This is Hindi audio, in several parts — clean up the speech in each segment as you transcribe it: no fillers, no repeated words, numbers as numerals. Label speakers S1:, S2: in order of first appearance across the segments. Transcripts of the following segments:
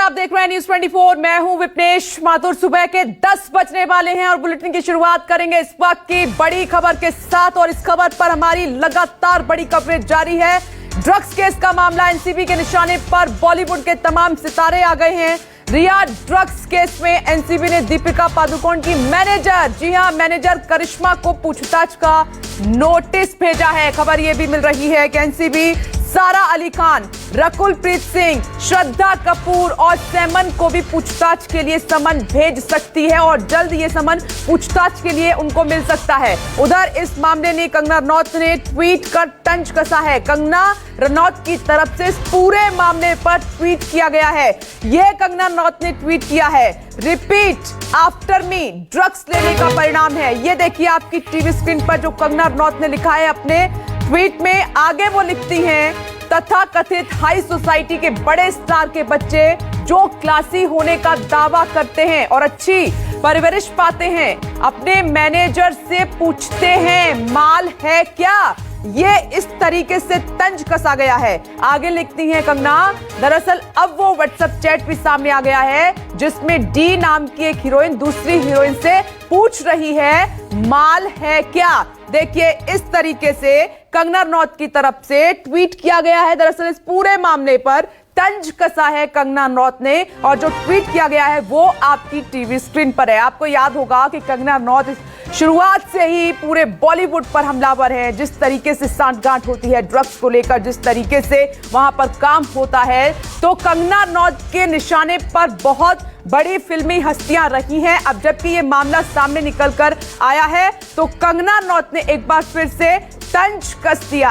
S1: आप देख रहे हैं न्यूज 24। मैं हूं विपनेश माथुर। सुबह के 10 बजने वाले हैं और बुलेटिन की शुरुआत करेंगे इस वक्त की बड़ी खबर के साथ। और इस खबर पर हमारी लगातार बड़ी कवरेज जारी है। ड्रग्स केस का मामला एनसीबी के निशाने पर बॉलीवुड के तमाम सितारे आ गए हैं। रिया ड्रग्स केस में एनसीबी ने दीपिका पादुकोण की मैनेजर, जी हां, मैनेजर करिश्मा को पूछताछ का नोटिस भेजा है। खबर यह भी मिल रही है कि एनसीबी सारा अली खान, रकुल प्रीत सिंह, श्रद्धा कपूर और सैमन को भी पूछताछ के लिए समन भेज सकती है और जल्द ये समन पूछताछ के लिए उनको मिल सकता है। उधर इस मामले में कंगना रनौत ने ट्वीट कर तंज कसा है। कंगना रनौत की तरफ से इस पूरे मामले पर ट्वीट किया गया है। यह कंगना रनौत ने ट्वीट किया है, रिपीट आफ्टर मी, ड्रग्स लेने का परिणाम है। ये देखिए आपकी टीवी स्क्रीन पर जो कंगना रनौत ने लिखा है अपने ट्वीट में। आगे वो लिखती हैं, तथा कथित हाई सोसाइटी के बड़े स्टार के बच्चे जो क्लासी होने का दावा करते हैं और अच्छी परवरिश पाते हैं, अपने मैनेजर से पूछते हैं माल है क्या। ये इस तरीके से तंज कसा गया है। आगे लिखती हैं कंगना, दरअसल अब वो व्हाट्सएप चैट भी सामने आ गया है जिसमें डी नाम की एक हीरोइन दूसरी हीरोइन से पूछ रही है माल है क्या। देखिए इस तरीके से कंगना रनौत की तरफ से ट्वीट किया गया है। दरअसल इस पूरे मामले पर तंज कसा है कंगना रनौत ने और जो ट्वीट किया गया है वो आपकी टीवी स्क्रीन पर है। आपको याद होगा कि कंगना रनौत शुरुआत से ही पूरे बॉलीवुड पर हमलावर है। जिस तरीके से सांठगांठ होती है ड्रग्स को लेकर, जिस तरीके से वहां पर काम होता है, तो कंगना रनौत के निशाने पर बहुत बड़ी फिल्मी हस्तियां रही हैं। अब जबकि ये मामला सामने निकलकर आया है तो कंगना रनौत ने एक बार फिर से तंज कस दिया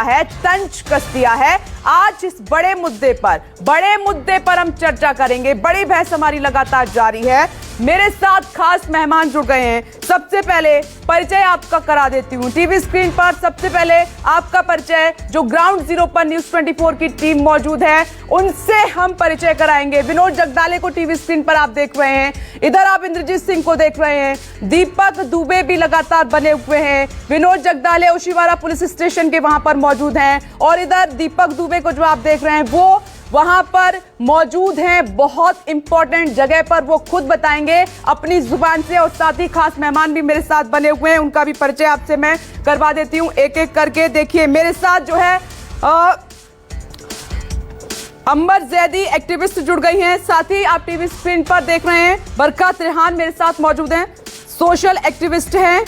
S1: है। आज इस बड़े मुद्दे पर हम चर्चा करेंगे। बड़ी बहस हमारी लगातार जारी है। मेरे साथ खास मेहमान जुड़ गए हैं। सबसे पहले परिचय आपका करा देती हूं। टीवी स्क्रीन पर सबसे पहले आपका परिचय, जो ग्राउंड जीरो पर न्यूज 24 की टीम मौजूद है उनसे हम परिचय कराएंगे। विनोद जगदाले को टीवी स्क्रीन पर आप देख रहे हैं, इधर आप इंद्रजीत सिंह को देख रहे हैं, दीपक दुबे भी लगातार बने हुए हैं। विनोद जगदाले ओशिवारा पुलिस स्टेशन के वहां पर मौजूद हैं और इधर दीपक दुबे को जो आप देख रहे हैं वो वहां पर मौजूद हैं। बहुत इंपॉर्टेंट जगह पर वो खुद बताएंगे अपनी जुबान से। और साथ ही खास मेहमान भी मेरे साथ बने हुए हैं, उनका भी परिचय आपसे मैं करवा देती हूं एक एक करके। देखिए मेरे साथ जो है अंबर जैदी एक्टिविस्ट जुड़ गई हैं। साथ ही आप टीवी स्क्रीन पर देख रहे हैं बरकत रेहान मेरे साथ मौजूद हैं, सोशल एक्टिविस्ट हैं।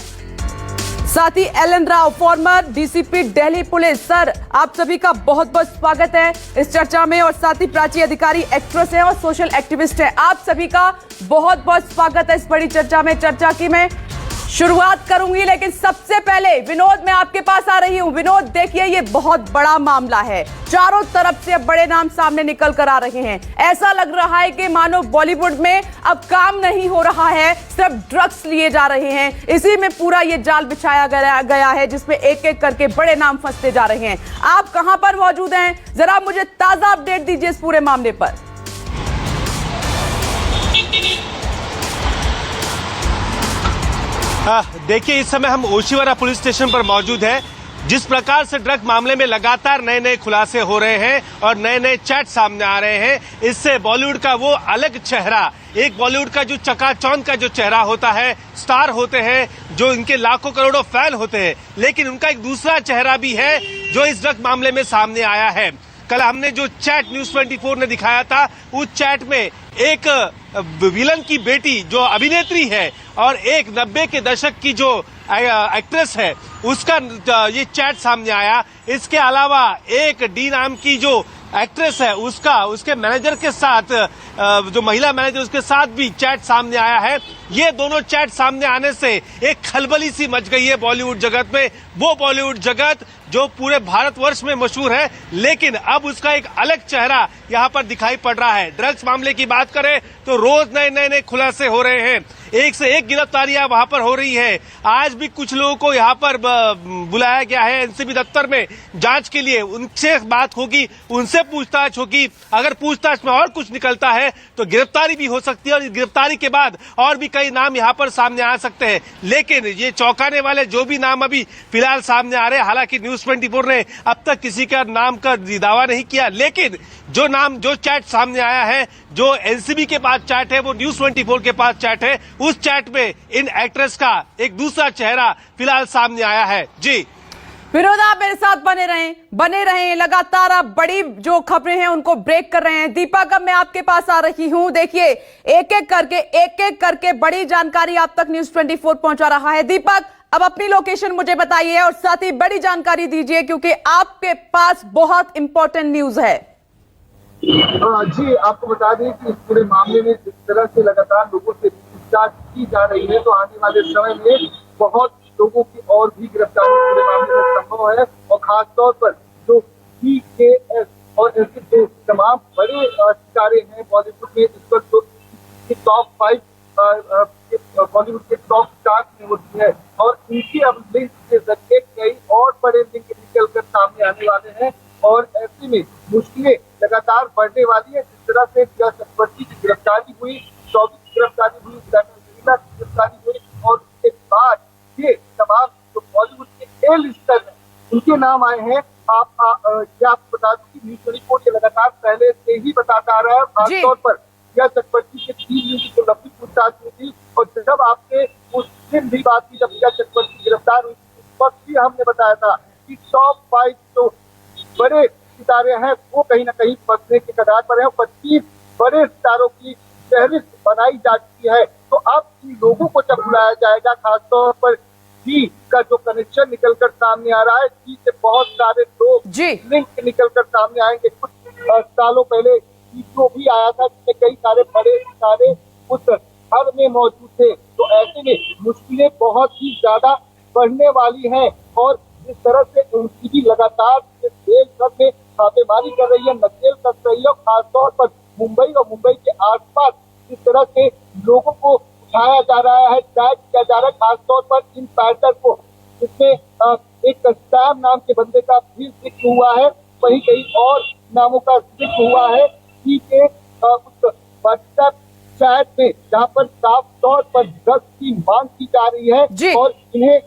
S1: साथ ही Alan Rao, former DCP Delhi police. Sir आप सभी का बहुत बहुत स्वागत है इस चर्चा में। और साथ ही प्राची अधिकारी एक्ट्रेस है और सोशल एक्टिविस्ट है। आप सभी का बहुत बहुत स्वागत है इस बड़ी चर्चा में। चर्चा की मैं शुरुआत करूंगी, लेकिन सबसे पहले विनोद मैं आपके पास आ रही हूं। विनोद देखिए ये बहुत बड़ा मामला है, चारों तरफ से अब बड़े नाम सामने निकल कर आ रहे हैं। ऐसा लग रहा है कि मानो बॉलीवुड में अब काम नहीं हो रहा है, सिर्फ ड्रग्स लिए जा रहे हैं। इसी में पूरा ये जाल बिछाया गया है जिसमें एक एक करके बड़े नाम फंसते जा रहे हैं। आप कहां पर मौजूद हैं, जरा मुझे ताजा अपडेट दीजिए इस पूरे मामले पर।
S2: देखिए इस समय हम ओशिवारा पुलिस स्टेशन पर मौजूद हैं। जिस प्रकार से ड्रग मामले में लगातार नए नए खुलासे हो रहे हैं और नए नए चैट सामने आ रहे हैं, इससे बॉलीवुड का वो अलग चेहरा, एक बॉलीवुड का जो चकाचौंध का जो चेहरा होता है, स्टार होते हैं जो इनके लाखों करोड़ों फैन होते हैं, लेकिन उनका एक दूसरा चेहरा भी है जो इस ड्रग मामले में सामने आया है। कल हमने जो चैट न्यूज 24 ने दिखाया था, उस चैट में एक विलन की बेटी जो अभिनेत्री है और एक 90 के दशक की जो एक्ट्रेस है उसका ये चैट सामने आया। इसके अलावा एक डी नाम की जो एक्ट्रेस है उसके मैनेजर के साथ, जो महिला मैनेजर उसके साथ भी चैट सामने आया है। ये दोनों चैट सामने आने से एक खलबली सी मच गई है बॉलीवुड जगत में। वो बॉलीवुड जगत जो पूरे भारतवर्ष में मशहूर है, लेकिन अब उसका एक अलग चेहरा यहाँ पर दिखाई पड़ रहा है। ड्रग्स मामले की बात करें तो रोज नए नए खुलासे हो रहे हैं, एक से एक गिरफ्तारियां वहां पर हो रही है। आज भी कुछ लोगों को यहाँ पर बुलाया गया है एनसीबी दफ्तर में जांच के लिए। उनसे बात होगी, उनसे पूछताछ होगी। अगर पूछताछ में और कुछ निकलता है तो गिरफ्तारी भी हो सकती है और गिरफ्तारी के बाद और भी कई नाम यहाँ पर सामने आ सकते हैं, लेकिन ये चौंकाने वाले जो भी नाम अभी फिलहाल सामने आ रहे हैं, हालांकि न्यूज 24 ने अब तक किसी का नाम का दावा नहीं किया, लेकिन जो चैट सामने आया है, जो एनसीबी के पास चैट है, वो न्यूज 24 के पास चैट है, उस चैट में इन एक्ट्रेस का एक दूसरा चेहरा फिलहाल सामने आया है। जी
S1: विनोद, आप मेरे साथ बने रहें। लगातार आप बड़ी जो खबरें हैं उनको ब्रेक कर रहे हैं। दीपक, अब मैं आपके पास आ रही हूं। देखिए, एक एक करके बड़ी जानकारी आप तक न्यूज 24 पहुंचा रहा है। दीपक, अब अपनी लोकेशन मुझे बताइए और साथ ही बड़ी जानकारी दीजिए, क्योंकि आपके पास बहुत इंपॉर्टेंट न्यूज है।
S3: जी, आपको बता दें कि इस पूरे मामले में जिस तरह से लगातार लोगों से पूछताछ की जा रही है, तो आने वाले समय में बहुत लोगों की और भी गिरफ्तारी पूरे मामले में संभव है। और खासतौर पर जो PKS और ऐसे जो तमाम बड़े सितारे हैं बॉलीवुड में, इस वक्त जो टॉप 5 बॉलीवुड के टॉप स्टार्स में होती है, और इनकी अब लिंक के जरिए कई और बड़े लिंक निकल कर सामने आने वाले हैं। और ऐसे में मुश्किलें लगातार बढ़ने वाली है। जिस तरह से रिया चक्रवर्ती की गिरफ्तारी हुई, 24 की गिरफ्तारी हुई, की गिरफ्तारी हुई, और उसके बाद ये तमाम जो बॉलीवुड के ए-लिस्टर हैं, उनके नाम आए हैं। आपको बता दूं कि न्यूज 24 के लगातार पहले से ही बताता आ रहा है, खासतौर पर रिया चक्रवर्ती के 3 दिन की जो लंबी पूछताछ हुई थी, और जब आपसे उस दिन भी बात की जब रिया चक्रवर्ती गिरफ्तार हुई, उस वक्त भी हमने बताया था कि टॉप 5 जो बड़े सितारे हैं वो कहीं ना कहीं फंसने के कगार पर है। 25 बड़े सितारों की फहरिस्त बनाई जा चुकी है। तो अब इन लोगों को जब बुलाया जाएगा, खासतौर पर जी का जो कनेक्शन निकलकर सामने आ रहा है, जी से बहुत सारे लोग लिंक निकलकर सामने आएंगे। कुछ सालों पहले जो भी आया था, जिसमें कई सारे बड़े सितारे उस घर में मौजूद थे। तो ऐसे में मुश्किलें बहुत ही ज्यादा बढ़ने वाली हैं। और जिस तरह से एनसीबी लगातार देश भर में छापेमारी कर रही है, नकेल कस रही है, खासतौर पर मुंबई और मुंबई के आसपास जिस तरह से लोगों को उठाया जा रहा है, ट्रैक किया जा रहा है, खासतौर पर इन पैटर्न को, जिसमें एक सैम नाम के बंदे का भी जिक्र हुआ है, वहीं कई और नामों का जिक्र हुआ है कि उस व्हाट्सएप चैट में, जहाँ पर साफ तौर पर ड्रग्स की मांग की जा रही है। और इन्हें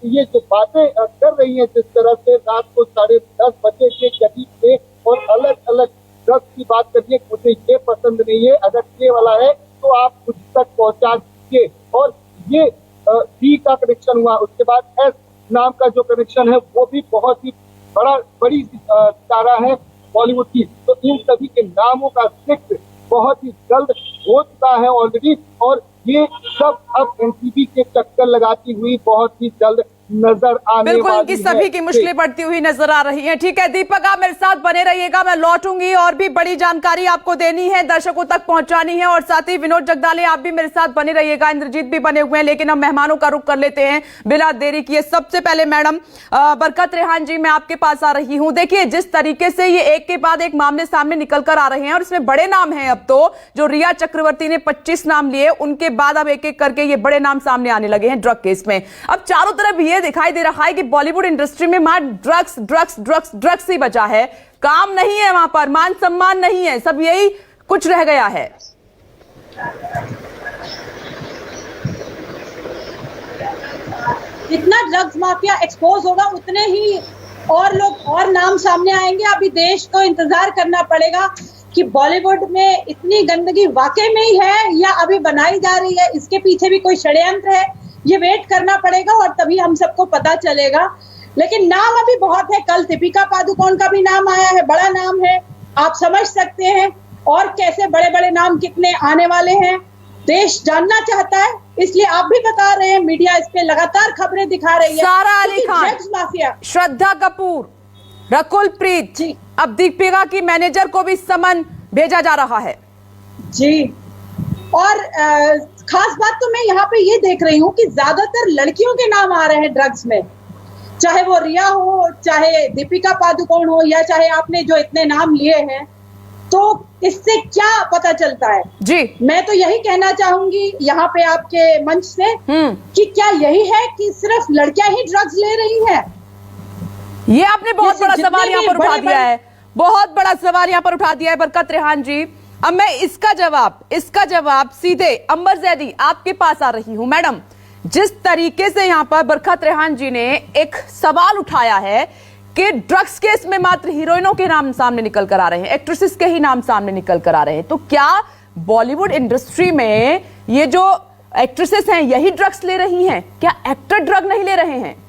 S3: ये जो बातें कर रही हैं, जिस तरह से रात को 10:30 बजे के करीब में, और अलग अलग ड्रग्स की बात करिए, मुझे ये पसंद नहीं है, अगर ये वाला है तो आप मुझ तक पहुंचा दीजिए। और ये डी का कनेक्शन हुआ, उसके बाद एस नाम का जो कनेक्शन है वो भी बहुत ही बड़ी सितारा है बॉलीवुड की। तो इन सभी के नामों का जिक्र बहुत ही जल्द हो चुका है ऑलरेडी, और ये सब अब एनसीबी के चक्कर लगाती हुई बहुत ही जल्द नजर आने
S1: बिल्कुल
S3: वाली
S1: इनकी सभी की मुश्किलें बढ़ती हुई नजर आ रही हैं। ठीक है दीपक, आप मेरे साथ बने रहिएगा, मैं लौटूंगी और भी बड़ी जानकारी आपको देनी है, दर्शकों तक पहुंचानी है। और साथ ही विनोद जगदाले, आप भी मेरे साथ बने रहिएगा, इंद्रजीत भी बने हुए हैं। लेकिन हम मेहमानों का रुख कर लेते हैं बिना देरी किए। सबसे पहले मैडम बरकत रेहान जी, मैं आपके पास आ रही हूं। देखिए, जिस तरीके से ये एक के बाद एक मामले सामने निकल कर आ रहे हैं, और इसमें बड़े नाम हैं। अब तो जो रिया चक्रवर्ती ने 25 नाम लिए, उनके बाद अब एक एक करके ये बड़े नाम सामने आने लगे हैं ड्रग केस में। अब चारों तरफ ये दिखाई दे रहा है कि बॉलीवुड इंडस्ट्री में मां ड्रग्स ड्रग्स ड्रग्स ड्रग्स ही बचा है, काम नहीं है वहां पर, मान सम्मान नहीं है, सब यही कुछ रह गया है।
S4: जितना ड्रग्स माफिया एक्सपोज होगा, उतने ही और लोग और नाम सामने आएंगे। अभी देश को इंतजार करना पड़ेगा कि बॉलीवुड में इतनी गंदगी वाकई में ही है या अभी बनाई जा रही है, इसके पीछे भी कोई षड्यंत्र है, ये वेट करना पड़ेगा और तभी हम सबको पता चलेगा। लेकिन नाम अभी बहुत है। कल दीपिका पादुकोण का भी नाम आया है, बड़ा नाम है, आप समझ सकते हैं। और कैसे बड़े बड़े नाम कितने आने वाले हैं, देश जानना चाहता है, इसलिए आप भी बता रहे हैं, मीडिया इस पे लगातार खबरें दिखा रही है।
S1: सारा अली खान,
S4: ड्रग्स माफिया,
S1: श्रद्धा कपूर, रकुल प्रीत जी, अब दीपिका की मैनेजर को भी समन भेजा जा रहा है
S4: जी। और खास बात तो मैं यहाँ पे ये देख रही हूँ कि ज्यादातर लड़कियों के नाम आ रहे हैं ड्रग्स में, चाहे वो रिया हो, चाहे दीपिका पादुकोण हो, या चाहे आपने जो इतने नाम लिए हैं। तो इससे क्या पता चलता है
S1: जी? मैं
S4: तो यही कहना चाहूंगी यहाँ पे आपके मंच से कि क्या यही है कि सिर्फ लड़कियां ही ड्रग्स ले रही हैं?
S1: ये आपने बहुत बड़ा सवाल यहाँ पर उठा दिया है, बहुत बड़ा सवाल यहाँ पर उठा दिया है बरकत रेहान जी। अब मैं इसका जवाब सीधे अंबर जैदी आपके पास आ रही हूं। मैडम, जिस तरीके से यहां पर बरखत रेहान जी ने एक सवाल उठाया है कि ड्रग्स केस में मात्र हीरोइनों के नाम सामने निकल कर आ रहे हैं, एक्ट्रेसेस के ही नाम सामने निकल कर आ रहे हैं, तो क्या बॉलीवुड इंडस्ट्री में ये जो एक्ट्रेसेस हैं यही ड्रग्स ले रही हैं? क्या एक्टर ड्रग नहीं ले रहे हैं?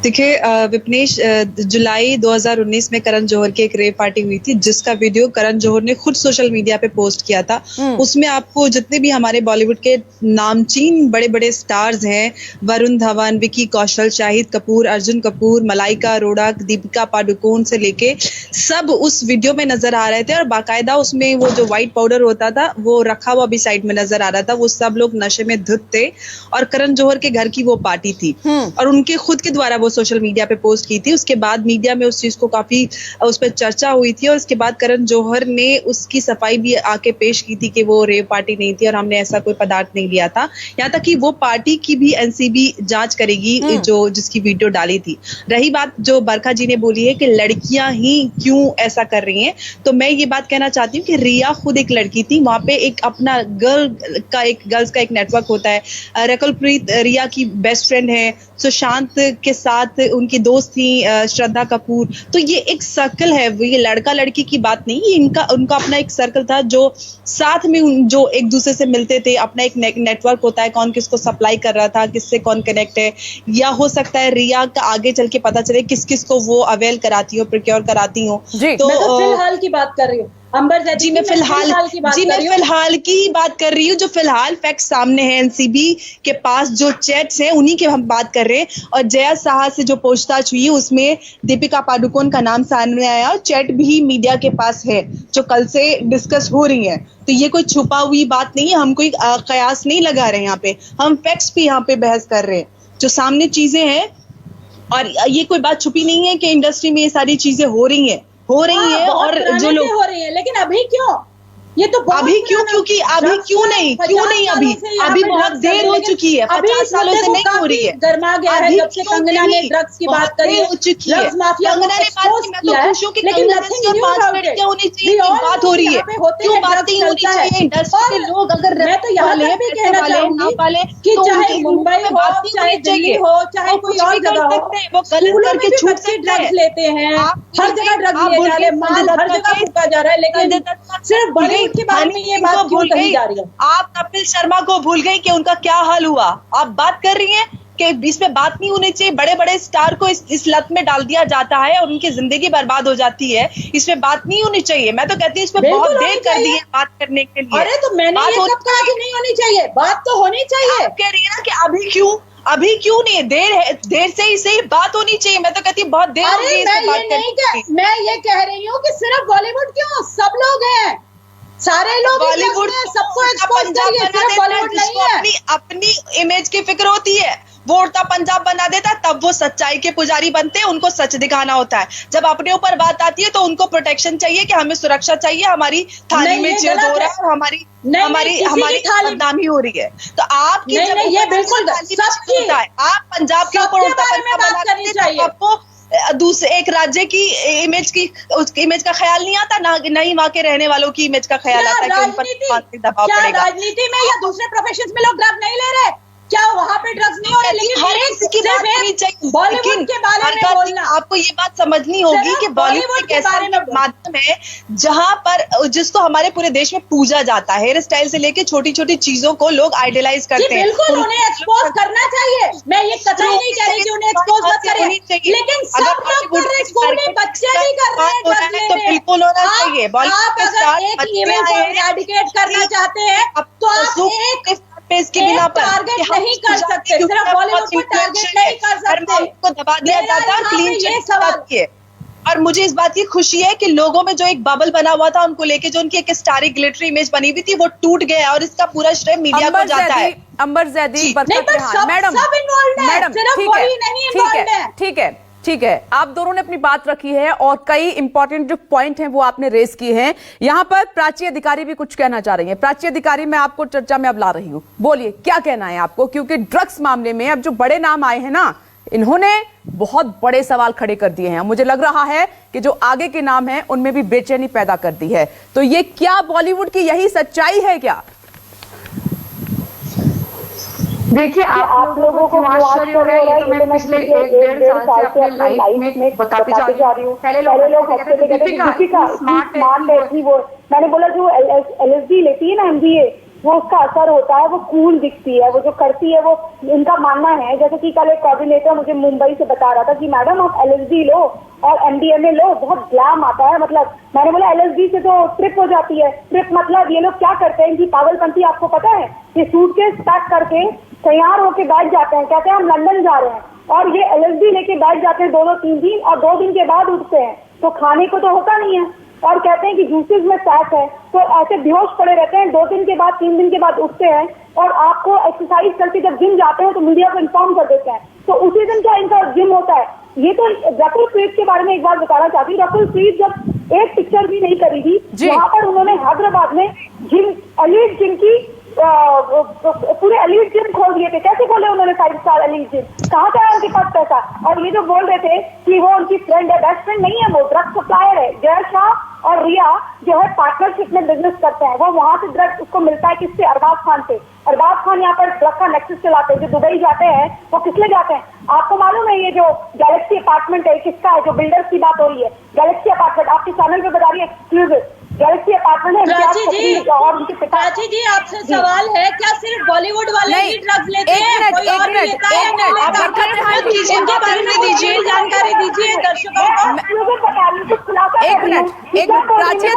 S5: देखिए विपनेश, जुलाई 2019 में करण जौहर की एक रेव पार्टी हुई थी जिसका वीडियो करण जौहर ने खुद सोशल मीडिया पे पोस्ट किया था। उसमें आपको जितने भी हमारे बॉलीवुड के नामचीन बड़े बड़े स्टार्स हैं, वरुण धवन, विकी कौशल, शाहिद कपूर, अर्जुन कपूर, मलाइका अरोड़ा, दीपिका पादुकोण से लेके सब उस वीडियो में नजर आ रहे थे और बाकायदा उसमें वो जो व्हाइट पाउडर होता था वो रखा हुआ भी साइड में नजर आ रहा था। वो सब लोग नशे में धुत थे और करण जौहर के घर की वो पार्टी थी और उनके खुद के द्वारा सोशल मीडिया पे पोस्ट की थी। उसके बाद मीडिया में उस चीज को काफी उस पर चर्चा हुई थी और उसके बाद करण जौहर ने उसकी सफाई भी आके पेश की थी कि वो रेव पार्टी नहीं थी और हमने ऐसा कोई पदार्थ नहीं लिया था। यहाँ तक कि वो पार्टी की भी एनसीबी जांच करेगी जो जिसकी वीडियो डाली थी। रही बात जो बरखा जी ने बोली है कि लड़कियां ही क्यों ऐसा कर रही हैं, तो मैं ये बात कहना चाहती हूँ कि रिया खुद एक लड़की थी, वहां पे एक अपना गर्ल्स का एक नेटवर्क होता है। रकुलप्रीत रिया की बेस्ट फ्रेंड है, सुशांत के साथ उनकी दोस्त थी श्रद्धा कपूर। तो ये एक सर्कल है, ये लड़का लड़की की बात नहीं, ये उनका अपना एक सर्कल था जो साथ में जो एक दूसरे से मिलते थे। अपना एक नेटवर्क होता है, कौन किसको सप्लाई कर रहा था, किससे कौन कनेक्ट है, या हो सकता है रिया का आगे चल के पता चले किस किस को वो अवेल कराती हो, प्रोक्योर कराती हो।
S4: तो मैं तो फिलहाल की बात कर रही हूँ अंबर जैदी
S5: जी, मैं फिलहाल की बात कर रही हूँ जो फिलहाल फैक्ट सामने है। एनसीबी के पास जो चैट्स हैं उन्हीं के हम बात कर रहे हैं और जया साहा से जो पूछताछ हुई उसमें दीपिका पादुकोण का नाम सामने आया और चैट भी मीडिया के पास है जो कल से डिस्कस हो रही है। तो ये कोई छुपा हुई बात नहीं है, हम कोई कयास नहीं लगा रहे हैं, यहाँ पे हम फैक्ट्स पे यहाँ पे बहस कर रहे हैं जो सामने चीजें हैं। और ये कोई बात छुपी नहीं है कि इंडस्ट्री में ये सारी चीजें हो रही है और जो लोग
S4: हो रही है, लेकिन अभी क्यों? ये तो
S5: अभी क्यों? क्योंकि अभी क्यों नहीं अभी बहुत देर हो चुकी है, 50 सालों से नहीं हो रही है।
S4: गर्मा गया है जब से कंगना ने ड्रग्स की बात करी है, ड्रग्स माफिया
S5: कंगना ने बात की, मैं तो खुश हूं कि कंगना ने 5 मिनट क्या होनी चाहिए बात हो रही है, क्यों बात नहीं होनी चाहिए? इंडस्ट्री के लोग अगर
S4: मैं तो यहाँ तक भी कहना चाहूंगी कि चाहे मुंबई हो, चाहे दिल्ली हो, चाहे कोई और जगह हो,
S5: वो गलत करके छूट
S4: से ड्रग्स लेते हैं, हर जगह ड्रग्स लिए जा रहे हैं, माल हर जगह फूका जा रहा है, लेकिन सिर्फ बॉलीवुड के बारे में ये बात क्यों कही जा रही है?
S5: आप कपिल शर्मा को भूल गई कि उनका क्या हाल हुआ। आप बात कर रही हैं कि इसमें बात नहीं होनी चाहिए। बड़े बड़े स्टार को इस लत में डाल दिया जाता है और उनकी जिंदगी बर्बाद हो जाती है, इसमें बात नहीं होनी चाहिए। मैं तो कहती हूँ इसमें बहुत देर कर दी है बात करने के लिए।
S4: अरे तो मैंने ये कब कहा कि नहीं होनी चाहिए? बात तो होनी चाहिए।
S5: आप कह रही है ना कि अभी क्यों नहीं? देर से ही बात होनी चाहिए। मैं तो कहती हूँ बहुत देर हो गई इस बात करने की।
S4: मैं ये कह रही हूँ कि सिर्फ बॉलीवुड क्यों, सब लोग हैं, सारे लोग
S5: बॉलीवुड
S4: सबको एक्सपोज करिए, सिर्फ बॉलीवुड नहीं है।
S5: अपनी इमेज की फिक्र होती है, वो उड़ता पंजाब बना देता, तब वो सच्चाई के पुजारी बनते हैं, उनको सच दिखाना होता है। जब अपने ऊपर बात आती है तो उनको प्रोटेक्शन चाहिए कि हमें सुरक्षा चाहिए, हमारी थाली में चीज हो रहा है और हमारी बदनामी हो रही है। तो आपकी
S4: ये बिल्कुल
S5: आप पंजाब के ऊपर उड़ता पंजाब बना देते, आपको दूसरे एक राज्य की इमेज का ख्याल नहीं आता, ना ही वहाँ के रहने वालों की इमेज का ख्याल आता है कि उन पर दबाव पड़ेगा।
S4: राजनीति में या दूसरे प्रोफेशंस में लोग ड्रग नहीं ले रहे, क्या वहाँ पे ड्रग्स नहीं हो रहे? लेकिन
S5: हर किसी की बात नहीं चाहिए।
S4: बॉलीवुड के बारे में बोलना,
S5: आपको ये बात समझनी होगी कि बॉलीवुड एक ऐसा माध्यम है जहाँ पर जिसको हमारे पूरे देश में पूजा जाता है। हेयर स्टाइल से लेके छोटी छोटी चीजों को लोग आइडलाइज करते हैं।
S4: बिल्कुल उन्हें एक्सपोज करना चाहिए, मैं ये कतई नहीं कह रही कि उन्हें एक्सपोज मत करें, लेकिन सब लोग कर रहे हैं, स्कूल में बच्चे भी कर रहे हैं,
S5: तो बिल्कुल होना चाहिए।
S4: आप अगर एक इमेज को इरेडिकेट करना चाहते हैं तो आप एक
S5: इसके बिना पर
S4: टारगेट नहीं कर सकते, सिर्फ बॉलीवुड को टारगेट नहीं कर सकते,
S5: को दबा दिया जाता है। क्लीन चिट बात है और मुझे इस बात की खुशी है कि लोगों में जो एक बबल बना हुआ था उनको लेके जो उनकी एक स्टारिक ग्लिटरी इमेज बनी हुई थी वो टूट गया और इसका पूरा श्रेय मीडिया को जाता है।
S1: अंबर जैदी, बरकत रेहान, मैडम, ठीक है, आप दोनों ने अपनी बात रखी है और कई इंपॉर्टेंट जो पॉइंट हैं वो आपने रेस किए हैं। यहां पर प्राची अधिकारी भी कुछ कहना चाह रही हैं। प्राची अधिकारी, मैं आपको चर्चा में अब ला रही हूं, बोलिए क्या कहना है आपको, क्योंकि ड्रग्स मामले में अब जो बड़े नाम आए हैं ना, इन्होंने बहुत बड़े सवाल खड़े कर दिए हैं। मुझे लग रहा है कि जो आगे के नाम हैं उनमें भी बेचैनी पैदा कर दी है। तो ये क्या बॉलीवुड की यही सच्चाई है क्या?
S6: देखिए, आप लोगों को आश्चर्य हो रहा है, ये तो मैं पिछले 1-1.5 साल से अपने लाइफ में बताती जा रही हूँ। पहले लोग हंसते थे, दीपिका स्मार्ट है वो। मैंने बोला जो LSD लेती है ना, MBA, वो उसका असर होता है, वो कूल दिखती है, वो जो करती है वो। इनका मानना है, जैसे कि कल एक कोऑर्डिनेटर मुझे मुंबई से बता रहा था कि मैडम आप LSD लो और MDMA लो, बहुत ग्लैम आता है। मतलब मैंने बोला LSD से तो ट्रिप हो जाती है। ट्रिप मतलब ये लोग क्या करते हैं, इनकी पागलपंती आपको पता है? ये सूटकेस पैक करके तैयार होके बैठ जाते हैं, कहते हैं हम लंदन जा रहे हैं, और ये LSD लेके बैठ जाते हैं 2-3 दिन, और 2 दिन के बाद उठते हैं तो खाने को तो होता नहीं है, और कहते हैं कि जूसेस में फैट है, तो ऐसे बेहोश पड़े रहते हैं। 2 दिन के बाद 3 दिन के बाद उठते हैं, और आपको एक्सरसाइज करके जब जिम जाते हैं तो मीडिया को इन्फॉर्म कर देते हैं, तो उसी दिन क्या इनका जिम होता है। ये तो रकुल प्रीत के बारे में एक बार बताना चाहती हूँ। रकुल प्रीत जब एक पिक्चर भी नहीं करी थी, वहाँ पर उन्होंने हैदराबाद में जिम, एलीट जिम की पूरे एलीट जिम खोल दिए थे। कैसे खोले उन्होंने 5 स्टार एलीट जिम? कहाँ से आया उनके पास पैसा? और ये जो बोल रहे थे कि वो उनकी फ्रेंड है, बेस्ट फ्रेंड नहीं है, वो ड्रग सप्लायर है। जय शाह और रिया जो है पार्टनरशिप में बिजनेस करते हैं, वो वहां से ड्रग उसको मिलता है किससे? अरबाज खान से। अरबाज खान यहाँ पर ड्रग का नेक्सस चलाते हैं। जो दुबई जाते हैं वो किस लिए जाते हैं आपको मालूम है? ये जो गैलेक्सी अपार्टमेंट है किसका है? जो बिल्डर्स की बात हो रही है, गैलेक्सी अपार्टमेंट आपके चैनल पे बता रही है एक्सक्लूसिव, गैलेक्सी अपार्टमेंट है। और उनके
S4: प्राची जी आपसे सवाल है, क्या सिर्फ बॉलीवुड वाले ही ड्रग्स लेते हैं? कोई और भी लेता है? उनके बारे में दीजिए जानकारी, दीजिए दर्शकों को।
S1: एक मिनट प्राची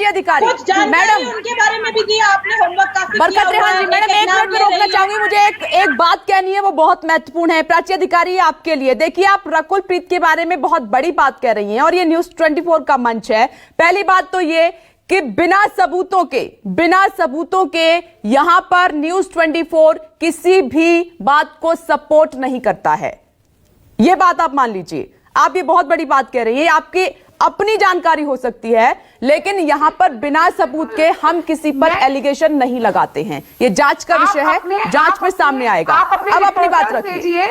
S1: अधिकारी मैडम,
S4: उनके बारे में भी दिया आपने होमवर्क काफी
S1: बरकत रेहान जी। मैडम 1 मिनट में रोकना चाहूंगी, मुझे एक बात कहनी है, वो बहुत महत्वपूर्ण है। प्राची अधिकारी आपके लिए, देखिए आप रकुल प्रीत के बारे में बहुत बड़ी बात कह रही हैं और ये न्यूज़ 24 का मंच है। पहली बात तो ये कि बिना सबूतों के यहां पर न्यूज़ 24 किसी भी बात को सपोर्ट नहीं करता है। यह बात आप मान लीजिए, आप ये बहुत बड़ी बात कह रही है, आपकी अपनी जानकारी हो सकती है, लेकिन यहां पर बिना सबूत के हम किसी पर एलिगेशन नहीं लगाते हैं। ये जांच का विषय है, जांच में सामने आएगा। अब अपनी बात रखिए।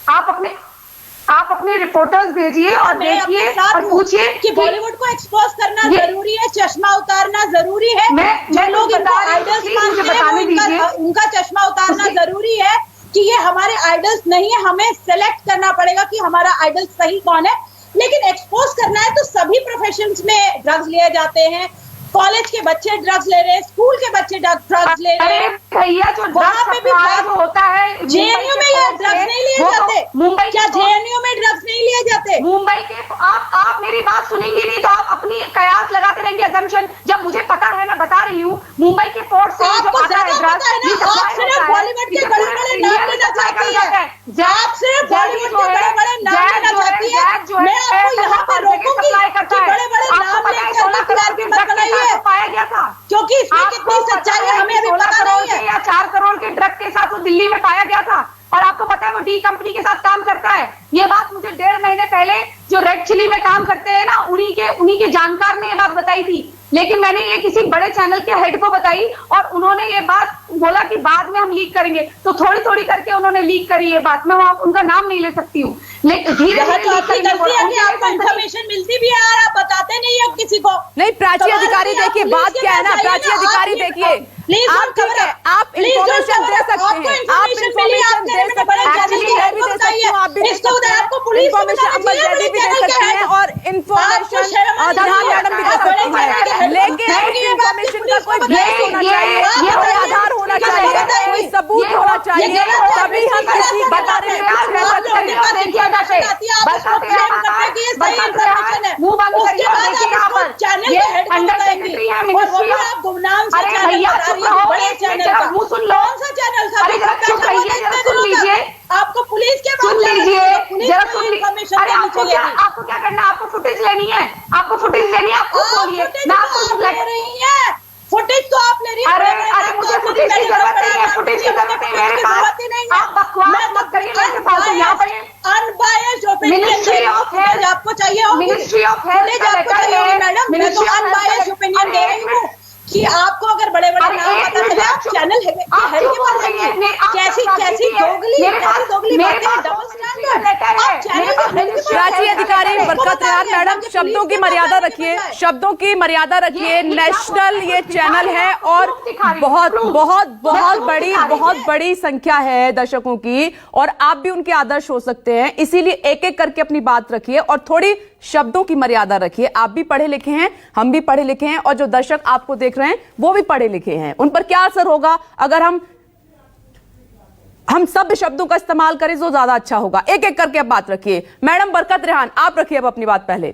S6: आप अपने रिपोर्टर्स भेजिए और देखिए और पूछिए
S4: कि बॉलीवुड को एक्सपोज करना जरूरी है, चश्मा उतारना जरूरी है। जो लोग इनको आइडल्स मानते हैं उनका चश्मा उतारना जरूरी है कि ये हमारे आइडल्स नहीं है। हमें सेलेक्ट करना पड़ेगा कि हमारा आइडल सही कौन है, लेकिन एक्सपोज करना है तो सभी प्रोफेशंस में ड्रग्स लिए जाते हैं। कॉलेज के बच्चे ड्रग्स ले रहे हैं, स्कूल के बच्चे ड्रग्स ले रहे हैं। वहाँ पे भी
S6: होता है।
S4: JNU में ये ड्रग्स नहीं लिए जाते?
S6: मुंबई
S4: क्या JNU में ड्रग्स नहीं लिए जाते?
S6: मुंबई के आप मेरी बात सुनेंगे नहीं तो आप अपनी कयास लगाते रहेंगे, असम्पशन। जब मुझे पता है, मैं बता रही हूँ, मुंबई के पोर्ट से
S4: आपको ज्यादा पता है ना। आप सिर्फ बॉलीवुड के बड़े-बड़े नाम लेना चाहती है। आप सिर्फ बॉलीवुड के बड़े-बड़े नाम लेना चाहती है। मैं आपको यहाँ पर रोकूंगी कि बड़े-बड़े नाम लेकर टीआरपी मत बनाइए,
S6: पाया गया था,
S4: क्योंकि इसमें कितनी सच्चाई है हमें अभी पता नहीं है।
S6: या 4 करोड़ के ड्रग के साथ वो दिल्ली में पाया गया था, और आपको पता है वो डी कंपनी के साथ काम करता है। ये बात मुझे 1.5 महीने पहले जो रेड चिली में काम करते हैं ना, उन्हीं के जानकार ने ये बात बताई थी। लेकिन मैंने ये किसी बड़े चैनल के हेड को बताई और उन्होंने ये बात बोला कि बाद में हम लीक करेंगे, तो थोड़ी थोड़ी करके उन्होंने लीक करी ये बात। मैं उनका नाम नहीं ले सकती हूँ, लेकिन धीरे
S4: धीरे आपको इन्फॉर्मेशन मिलती भी है और आप बताते नहीं है किसी को।
S1: नहीं प्राची अधिकारी, देखिए बात क्या है ना, प्राची अधिकारी देखिए, आप इंफॉर्मेशन दे सकते हैं, आप इंफॉर्मेशन दे सकते हैं, आप भी दे सकते हैं और इंफॉर्मेशन मैडम भी दे सकती है, लेकिन इंफॉर्मेशन का कोई बेस होना चाहिए, कोई आधार होना चाहिए, कोई सबूत होना चाहिए, तभी हम किसी के बारे में कुछ कह सकते हैं।
S4: आपको पुलिस के
S6: सुन लीजिए, आपको क्या करना, आपको फुटेज लेनी है, आपको फुटेज लेनी है, आपको बोलिए, मैं आपको ले रही है
S4: फुटेज तो आप ले रही है।
S6: अरे मुझे फुटेज की जरूरत नहीं है, फुटेज की जरूरत है मेरे पास। आप बकवास मत करिए मेरे पास। यहाँ पर
S4: अनबायस्ड ओपिनियन आपको चाहिए होगी,
S6: मिनिस्ट्री ऑफ हेल्थ
S4: आपको चाहिए होगी मैडम। मैं तो अनबायस्ड ओपिनियन दे रही हूँ कि आपको अगर बड़े बड़े नाम पता चले आप चैनल है के पास जाएंगे। कैसी कैसी दोगली बातें, डबल स्टैंडर्ड। आप चैनल
S1: प्राची अधिकारी बरकत रेहान मैडम, शब्दों की मर्यादा रखिए, शब्दों की मर्यादा रखिए। नेशनल ये चैनल है और बहुत बड़ी संख्या है दर्शकों की, और आप भी उनके आदर्श हो सकते हैं। इसीलिए एक एक करके अपनी बात रखिए और थोड़ी शब्दों की मर्यादा रखिए। आप भी पढ़े लिखे हैं, हम भी पढ़े लिखे हैं, और जो दर्शक आपको देख रहे हैं वो भी पढ़े लिखे हैं। उन पर क्या असर होगा अगर हम सब शब्दों का इस्तेमाल करें तो ज्यादा अच्छा होगा। एक एक करके अब बात रखिए। मैडम बरकत रेहान, आप रखिए अब अपनी बात पहले।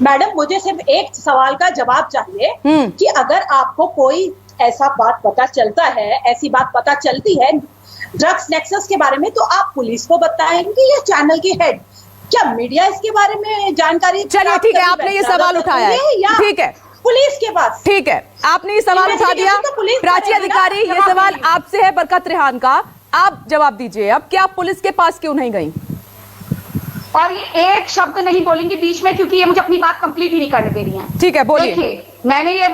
S4: मैडम, मुझे सिर्फ एक सवाल का जवाब चाहिए कि अगर आपको कोई ऐसा बात पता चलता है, ऐसी बात पता चलती है ड्रग्स नेक्सस के बारे में, तो आप पुलिस को बताएंगे या चैनल के हेड? क्या मीडिया इसके बारे में जानकारी?
S1: चलिए ठीक है, आपने ये सवाल उठाया है, ठीक है,
S4: पुलिस के पास,
S1: ठीक है, आपने ये सवाल उठा दिया। प्राची अधिकारी, ये सवाल आपसे है बरकत रेहान का, आप जवाब दीजिए अब, क्या आप पुलिस के पास क्यों नहीं गई?
S6: और ये एक शब्द नहीं बोलेंगे बीच में, क्योंकि ये मुझे अपनी बात कंप्लीट ही नहीं करने दे रही हैं।
S1: ठीक है, बोलिए।
S6: देखिए, मैंने ये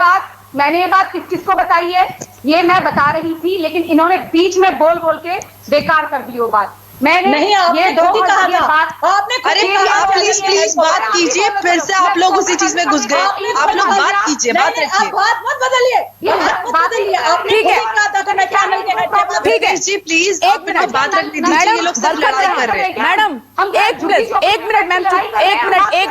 S6: बात किसको बताई है, ये मैं बता रही थी, लेकिन इन्होंने बीच में बोल के बेकार कर दी वो बात। मैंने
S4: नहीं,
S6: ये दो कहा था
S4: आपने।
S5: अरे आप प्लीज बात कीजिए, फिर से आप लोग उसी चीज में घुस गए। आप लोग बात कीजिए, बात रखिए,
S4: बात मत बदलिए,
S1: ठीक है, ठीक है
S5: जी प्लीज
S1: एक मिनट
S5: बात रखने दीजिए। ये लोग सब लड़ाई कर रहे हैं।
S1: मैडम एक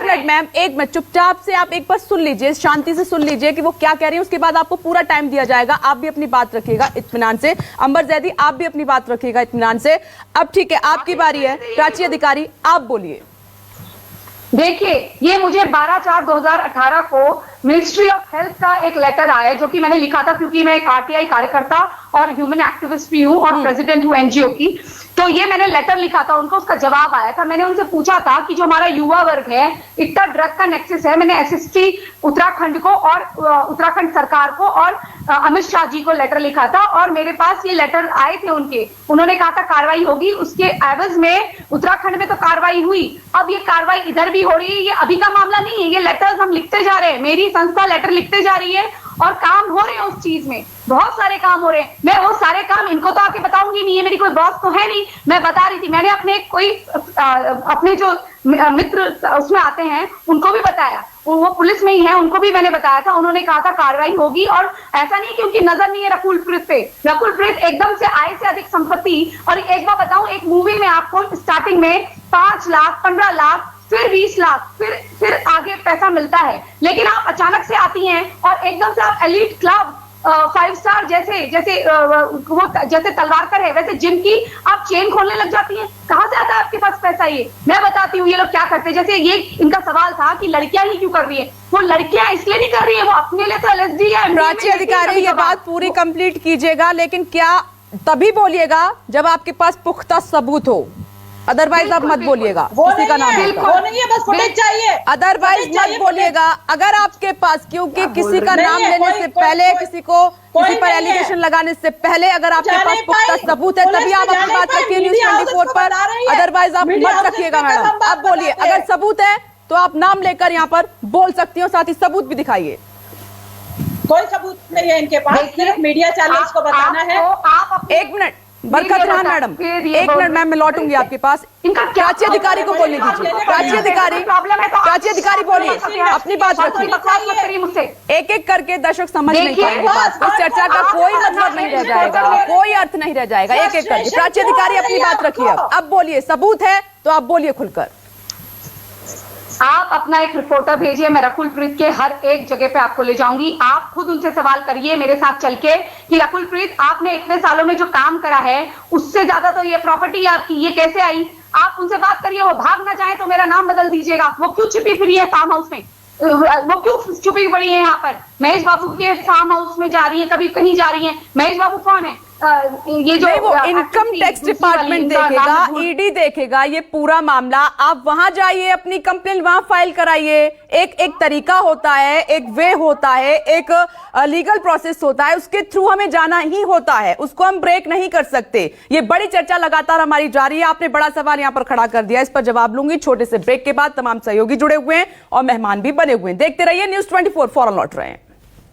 S1: मिनट मैम, एक मिनट चुपचाप से आप एक बार सुन लीजिए, शांति से सुन लीजिए कि वो क्या कह रही है, उसके बाद आपको पूरा टाइम दिया जाएगा। आप भी अपनी बात रखिएगा इत्मीनान से। अंबर जैदी, आप भी अपनी बात रखिएगा इत्मीनान से। अब ठीक है, आपकी बारी है। प्राची अधिकारी, आप बोलिए।
S6: देखिए, ये मुझे 12/4/2018 को मिनिस्ट्री ऑफ हेल्थ का एक लेटर आया, जो कि मैंने लिखा था क्योंकि मैं एक आरटीआई कार्यकर्ता और ह्यूमन एक्टिविस्ट भी हूँ और प्रेसिडेंट हूँ एनजीओ की। तो ये मैंने लेटर लिखा था उनको, उसका जवाब आया था। मैंने उनसे पूछा था कि जो हमारा युवा वर्ग है, इतना ड्रग का नेक्सस है। मैंने एसएसटी उत्तराखंड को और उत्तराखंड सरकार को और अमित शाह जी को लेटर लिखा था, और मेरे पास ये लेटर आए थे उनके। उन्होंने कहा था कार्रवाई होगी, उसके एवज में उत्तराखंड में तो कार्रवाई हुई। अब ये कार्रवाई इधर भी हो रही है। ये अभी का मामला नहीं है, ये लेटर्स हम लिखते जा रहे हैं, मेरी संस्था लेटर लिखते जा रही है और काम हो रहे हैं उस चीज में, बहुत सारे काम हो रहे हैं। मैं वो सारे काम इनको तो आके बताऊंगी नहीं, है मेरी कोई बॉस तो है नहीं। मैं बता रही थी, मैंने अपने जो मित्र उसमें आते हैं उनको भी बताया, वो पुलिस में ही है, उनको भी मैंने बताया था। उन्होंने कहा था कार्रवाई होगी, और ऐसा नहीं कि उनकी नजर नहीं है रकुल प्रीत पे। रकुल प्रीत एकदम से आय से अधिक संपत्ति। और एक बार बताऊं, एक मूवी में आपको स्टार्टिंग में 5 लाख 15 लाख फिर 20 लाख फिर आगे पैसा मिलता है, लेकिन आप अचानक से आती हैं और एकदम से आप एलीट क्लब 5 स्टार जैसे तलवारकर है वैसे जिम की आप चेन खोलने लग जाती हैं। कहां से आता है आपके पास पैसा? ये मैं बताती हूँ ये लोग क्या करते हैं। जैसे ये इनका सवाल था कि लड़कियां ही क्यों कर रही है, वो लड़कियां इसलिए नहीं कर रही है, वो अपने लिए तो एलएसडी है।
S1: प्राची अधिकारी, ये बात पूरी कंप्लीट कीजिएगा, लेकिन क्या तभी बोलिएगा जब आपके पास पुख्ता सबूत हो, अदरवाइज आप मत बोलिएगा किसी का नाम
S4: वो नहीं है, बस फुटेज चाहिए।
S1: अदरवाइज मत बोलिएगा। अगर आपके पास, क्योंकि किसी का नाम लेने से पहले, किसी पर एलिगेशन लगाने से पहले अगर आपके पास पुख्ता सबूत है, तभी आप अपनी बात रखिए न्यूज़ 24 पर, अदरवाइज आप मत रखिएगा। मैडम आप बोलिए, अगर सबूत है तो आप नाम लेकर यहाँ पर बोल सकती हो, साथ ही सबूत भी दिखाइए।
S4: कोई सबूत नहीं है इनके पास, सिर्फ मीडिया चैनल्स को बताना है।
S1: एक मिनट बरकत रेहान मैडम, एक मिनट मैम, मैं लौटूंगी आपके पास। प्राची अधिकारी को बोलने दीजिए। प्राची अधिकारी बोलिए, अपनी बात रखिए। एक एक करके दर्शक समझ नहीं पाएंगे बात, इस चर्चा का कोई मतलब नहीं रह जाएगा, कोई अर्थ नहीं रह जाएगा। एक एक करके प्राची अधिकारी अपनी बात रखिए। अब बोलिए, सबूत है तो आप बोलिए खुलकर।
S6: आप अपना एक रिपोर्टर भेजिए, मैं रकुल प्रीत के हर एक जगह पे आपको ले जाऊंगी। आप खुद उनसे सवाल करिए मेरे साथ चल के कि रकुल प्रीत, आपने इतने सालों में जो काम करा है उससे ज्यादा तो ये प्रॉपर्टी आपकी, ये कैसे आई? आप उनसे बात करिए। वो भाग ना जाए तो मेरा नाम बदल दीजिएगा। वो क्यों छिपी फिरी है फार्म हाउस में, वो क्यों छुपी पड़ी है यहाँ पर? महेश बाबू के फार्म हाउस में जा रही है, कभी कहीं जा रही है। महेश बाबू कौन है? ये जो
S1: नहीं, वो इनकम टैक्स डिपार्टमेंट देखेगा, ईडी देखेगा ये पूरा मामला। आप वहां जाइए, अपनी कंप्लेंट वहां फाइल कराइए। एक तरीका होता है, एक वे होता है, एक लीगल प्रोसेस होता है, उसके थ्रू हमें जाना ही होता है, उसको हम ब्रेक नहीं कर सकते। ये बड़ी चर्चा लगातार हमारी जारी है। आपने बड़ा सवाल यहां पर खड़ा कर दिया, इस पर जवाब लूंगी छोटे से ब्रेक के बाद। तमाम सहयोगी जुड़े हुए हैं और मेहमान भी बने हुए हैं। देखते रहिए न्यूज़ 24, फौरन लौट रहे हैं।